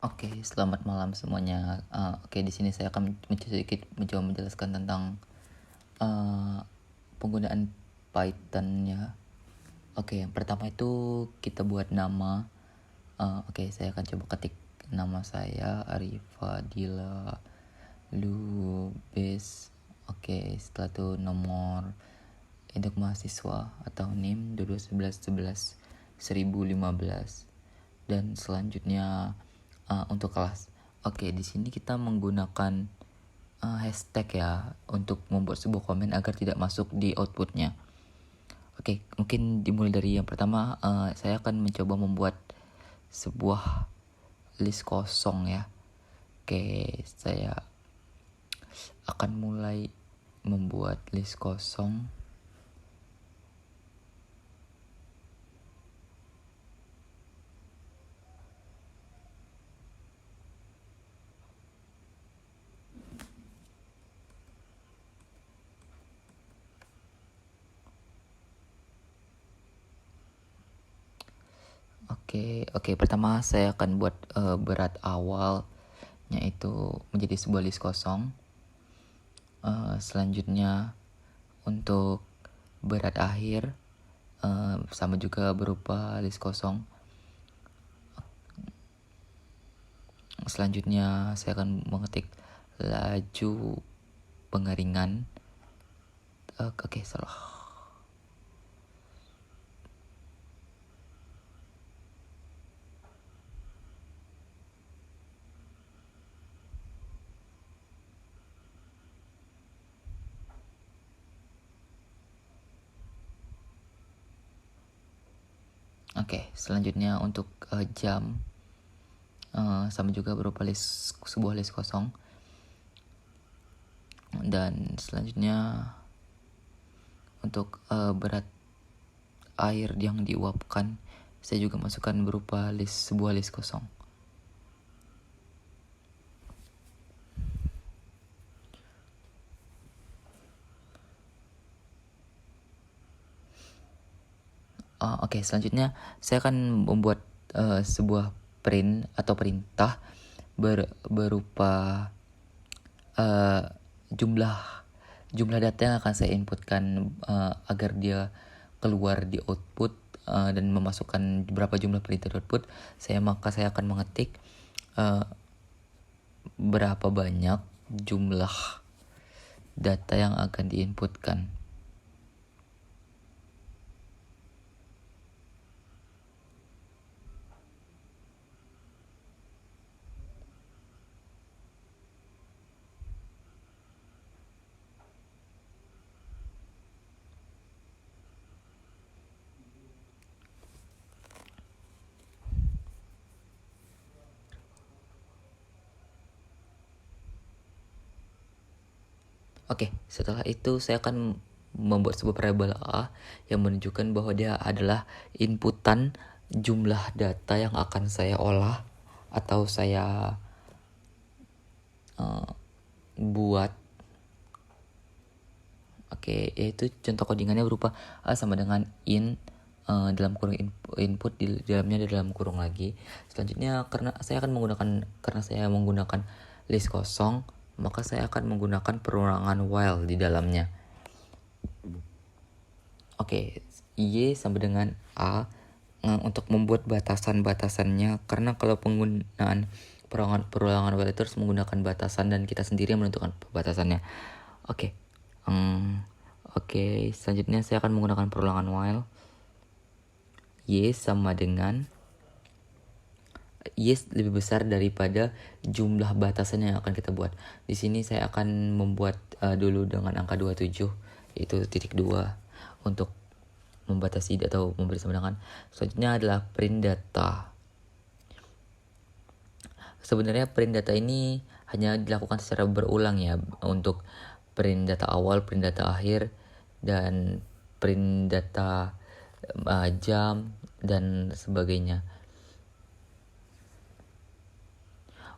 Oke, selamat malam semuanya. Oke, di sini saya akan sedikit mencoba menjelaskan tentang penggunaan Python-nya. Oke, yang pertama itu kita buat nama. Oke, saya akan coba ketik nama saya Arifadila Lubis. Oke, setelah itu nomor induk mahasiswa atau NIM 2015 dan selanjutnya untuk kelas. Oke, di sini kita menggunakan hashtag ya untuk membuat sebuah komen agar tidak masuk di outputnya. Oke, mungkin dimulai dari yang pertama. Saya akan mencoba membuat sebuah list kosong ya. Oke, saya akan mulai membuat list kosong. Oke, pertama saya akan buat berat awalnya itu menjadi sebuah list kosong. Selanjutnya untuk berat akhir sama juga berupa list kosong. Selanjutnya saya akan mengetik laju pengeringan. Oke, salah. Oke, selanjutnya untuk jam sama juga berupa sebuah list kosong. Dan selanjutnya untuk berat air yang diuapkan saya juga masukkan berupa sebuah list kosong. Oke, selanjutnya saya akan membuat sebuah print atau perintah berupa jumlah data yang akan saya inputkan agar dia keluar di output dan memasukkan berapa jumlah perintah output. Maka saya akan mengetik berapa banyak jumlah data yang akan diinputkan. Oke, setelah itu saya akan membuat sebuah variabel A yang menunjukkan bahwa dia adalah inputan jumlah data yang akan saya olah atau saya buat. Oke, yaitu contoh codingannya berupa A sama dengan dalam kurung input, di dalamnya ada dalam kurung lagi. Selanjutnya karena saya menggunakan list kosong, maka saya akan menggunakan perulangan while di dalamnya. Oke, Y sama dengan A untuk membuat batasan-batasannya, karena kalau penggunaan perulangan while itu harus menggunakan batasan dan kita sendiri yang menentukan batasannya. Oke. Selanjutnya saya akan menggunakan perulangan while. Y sama dengan Y lebih besar daripada jumlah batasan yang akan kita buat. Di sini saya akan membuat dulu dengan angka 27, yaitu titik 2 untuk membatasi atau memberi sama dengan. Selanjutnya adalah print data. Sebenarnya print data ini hanya dilakukan secara berulang ya, untuk print data awal, print data akhir, dan print data jam dan sebagainya.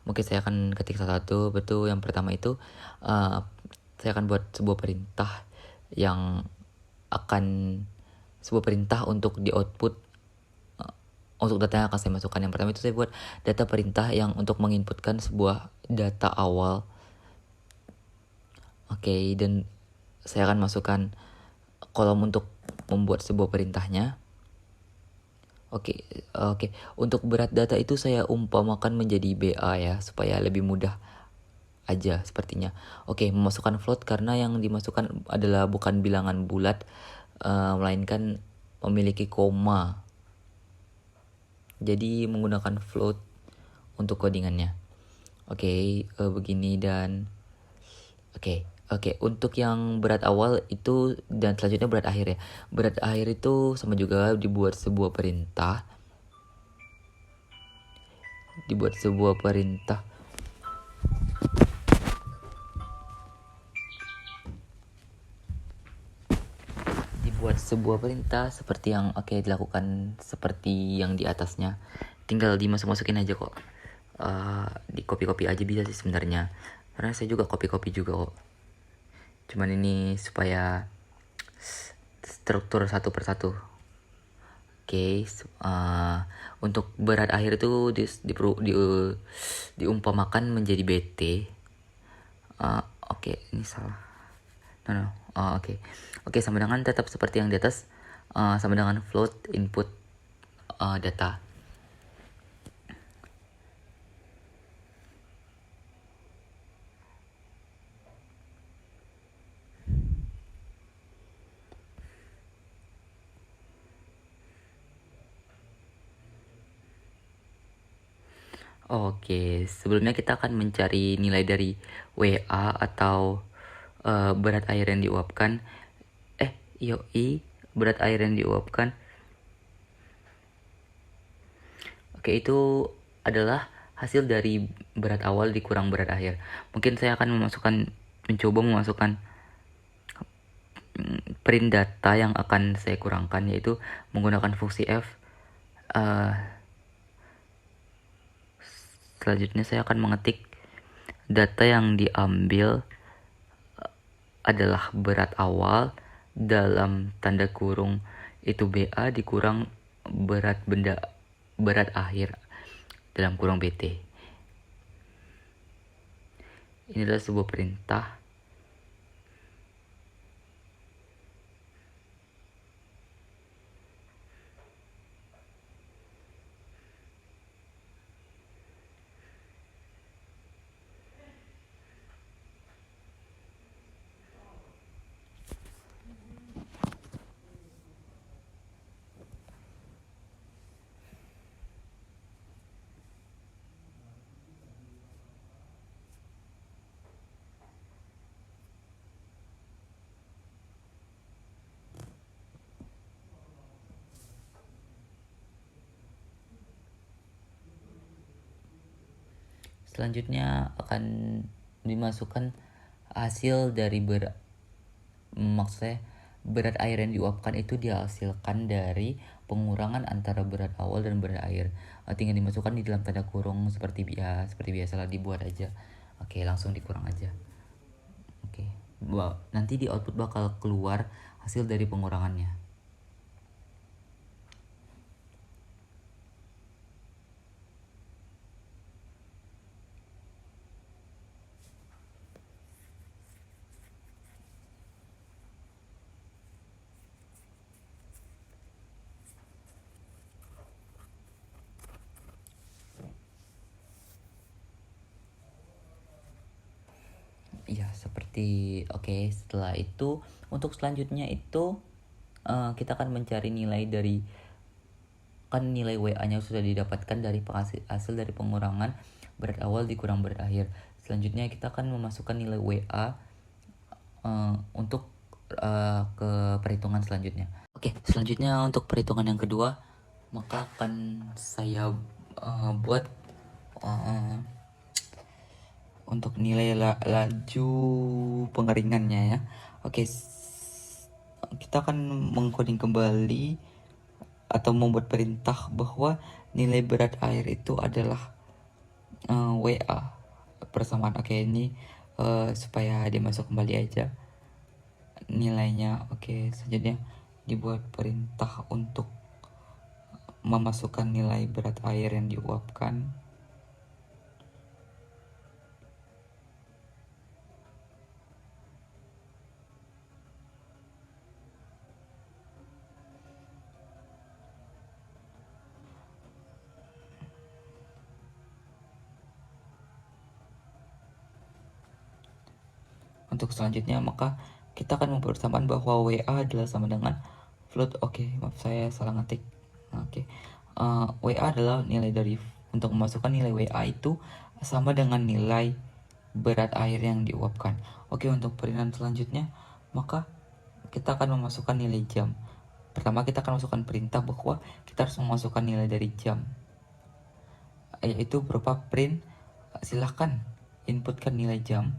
Mungkin saya akan ketik satu-satu. Betul, yang pertama itu saya akan buat sebuah perintah untuk di output untuk data yang akan saya masukkan. Yang pertama itu saya buat data perintah yang untuk menginputkan sebuah data awal. Oke, dan saya akan masukkan kolom untuk membuat sebuah perintahnya. Oke. Untuk berat data itu saya umpamakan menjadi BA ya, supaya lebih mudah aja sepertinya. Oke, memasukkan float karena yang dimasukkan adalah bukan bilangan bulat, melainkan memiliki koma. Jadi menggunakan float untuk codingannya. Oke, begini dan oke. Untuk yang berat awal itu dan selanjutnya berat akhir ya. Berat akhir itu sama juga dibuat sebuah perintah. Dibuat sebuah perintah seperti yang dilakukan seperti yang di atasnya. Tinggal dimasuk-masukin aja kok. Di copy-copy aja bisa sih sebenarnya. Karena saya juga copy-copy juga kok. Cuman ini supaya struktur satu persatu. Oke, untuk berat akhir itu diumpamakan menjadi BT. Ini salah. No. Oke, sama dengan tetap seperti yang di atas, sama dengan float input data. Oke, sebelumnya kita akan mencari nilai dari WA atau berat air yang diuapkan. Berat air yang diuapkan. Oke, itu adalah hasil dari berat awal dikurang berat akhir. Mungkin saya akan mencoba memasukkan print data yang akan saya kurangkan, yaitu menggunakan fungsi F. Selanjutnya saya akan mengetik data yang diambil adalah berat awal dalam tanda kurung itu BA dikurang berat akhir dalam kurung BT. Ini adalah sebuah perintah. Selanjutnya akan dimasukkan hasil dari berat air yang diuapkan itu dihasilkan dari pengurangan antara berat awal dan berat air. Tinggal dimasukkan di dalam tanda kurung seperti biasalah, dibuat aja. Oke, langsung dikurang aja. Oke. Nanti di output bakal keluar hasil dari pengurangannya. Ya, setelah itu untuk selanjutnya itu kita akan mencari nilai dari nilai WA-nya sudah didapatkan dari hasil dari pengurangan berat awal dikurang berat akhir. Selanjutnya kita akan memasukkan nilai WA untuk ke perhitungan selanjutnya. Oke, selanjutnya untuk perhitungan yang kedua, maka akan saya buat untuk nilai laju pengeringannya ya. Oke, kita akan mengcoding kembali atau membuat perintah bahwa nilai berat air itu adalah WA persamaan. Oke, ini supaya dia masuk kembali aja nilainya. Oke, selanjutnya dibuat perintah untuk memasukkan nilai berat air yang diuapkan. Untuk selanjutnya, maka kita akan mempersamaan bahwa WA adalah sama dengan float. Maaf saya salah ngetik. WA adalah nilai dari, untuk memasukkan nilai WA itu sama dengan nilai berat air yang diuapkan. Untuk perintah selanjutnya, maka kita akan memasukkan nilai jam. Pertama kita akan masukkan perintah bahwa kita harus memasukkan nilai dari jam, yaitu berupa print. Silahkan inputkan nilai jam.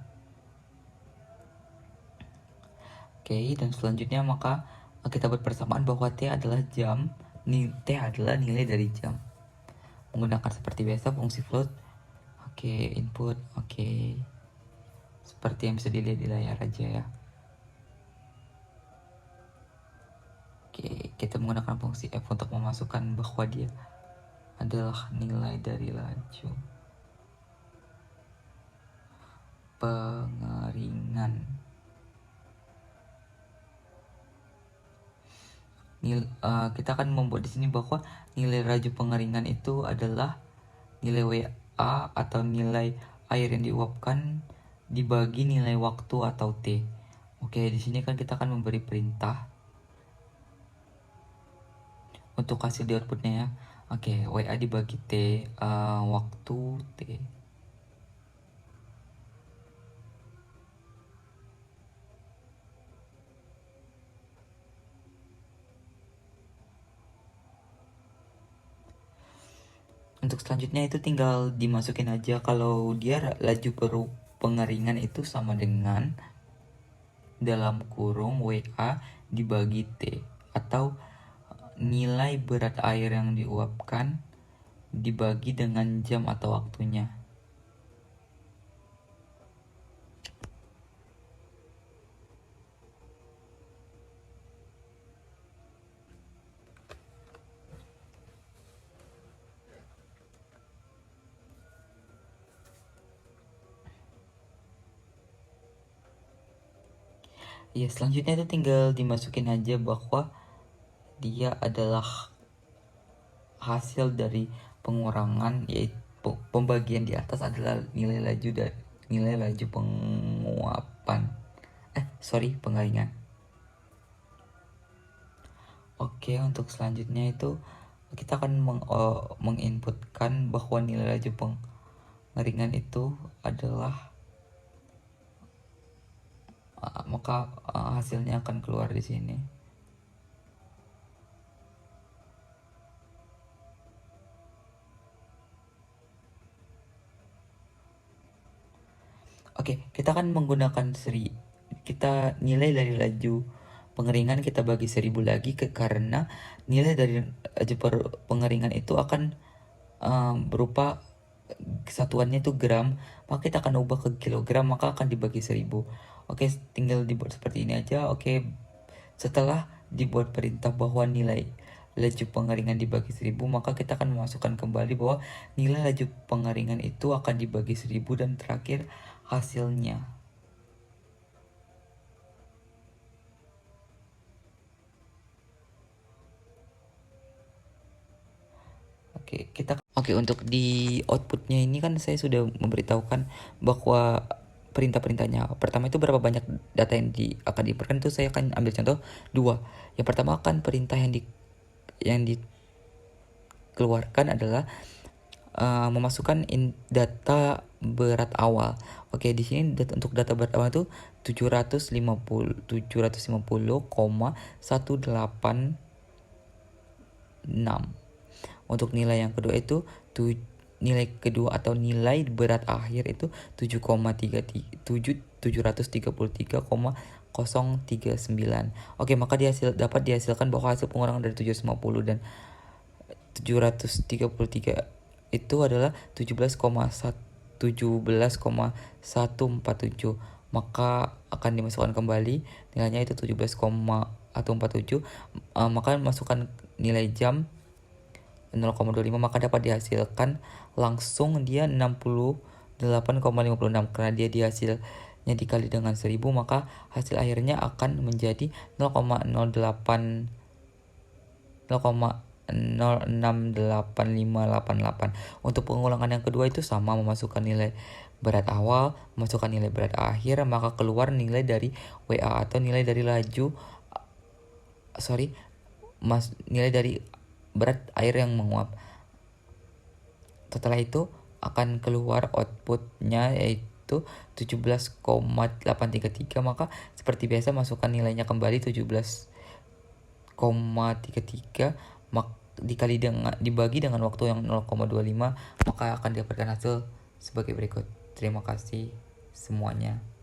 Dan selanjutnya maka kita buat persamaan bahwa T adalah jam, T adalah nilai dari jam. Menggunakan seperti biasa fungsi float. Input. Seperti yang bisa dilihat di layar aja ya. Kita menggunakan fungsi F untuk memasukkan bahwa dia adalah nilai dari laju pengeringan. Kita akan membuat di sini bahwa nilai laju pengeringan itu adalah nilai WA atau nilai air yang diuapkan dibagi nilai waktu atau T. Di sini kan kita akan memberi perintah untuk hasil di outputnya ya. WA dibagi T, waktu T. Untuk selanjutnya itu tinggal dimasukin aja kalau dia laju pengeringan itu sama dengan dalam kurung WA dibagi T, atau nilai berat air yang diuapkan dibagi dengan jam atau waktunya. Selanjutnya itu tinggal dimasukin aja bahwa dia adalah hasil dari pengurangan, yaitu pembagian di atas adalah nilai laju pengeringan. Untuk selanjutnya itu kita akan menginputkan bahwa nilai laju pengeringan itu adalah maka hasilnya akan keluar di sini. Kita akan menggunakan kita nilai dari laju pengeringan kita bagi 1000 lagi karena nilai dari laju pengeringan itu akan berupa kesatuannya itu gram, maka kita akan ubah ke kilogram, maka akan dibagi 1000. Tinggal dibuat seperti ini aja. Setelah dibuat perintah bahwa nilai laju pengeringan dibagi 1000, maka kita akan memasukkan kembali bahwa nilai laju pengeringan itu akan dibagi 1000 dan terakhir hasilnya. Untuk di outputnya ini kan saya sudah memberitahukan bahwa perintah-perintahnya. Pertama itu berapa banyak data yang akan diinputkan, itu saya akan ambil contoh 2. Yang pertama akan perintah yang dikeluarkan adalah memasukkan data berat awal. Di sini untuk data berat awal itu 750,186. Untuk nilai yang kedua itu nilai kedua atau nilai berat akhir itu 733,039. Maka dapat dihasilkan bahwa hasil pengurangan dari 750 dan 733 itu adalah 17,147. Maka akan dimasukkan kembali nilainya itu 17,147. Maka masukkan nilai jam 0,25 maka dapat dihasilkan langsung dia 68,56. Karena dia dihasilnya dikali dengan 1000 maka hasil akhirnya akan menjadi 0,068588. Untuk pengulangan yang kedua itu sama, memasukkan nilai berat awal, memasukkan nilai berat akhir, maka keluar nilai dari WA atau nilai dari nilai dari berat air yang menguap. Setelah itu akan keluar outputnya yaitu 17,833. Maka seperti biasa masukkan nilainya kembali 17,33 dibagi dengan waktu yang 0,25 maka akan didapatkan hasil sebagai berikut. Terima kasih semuanya.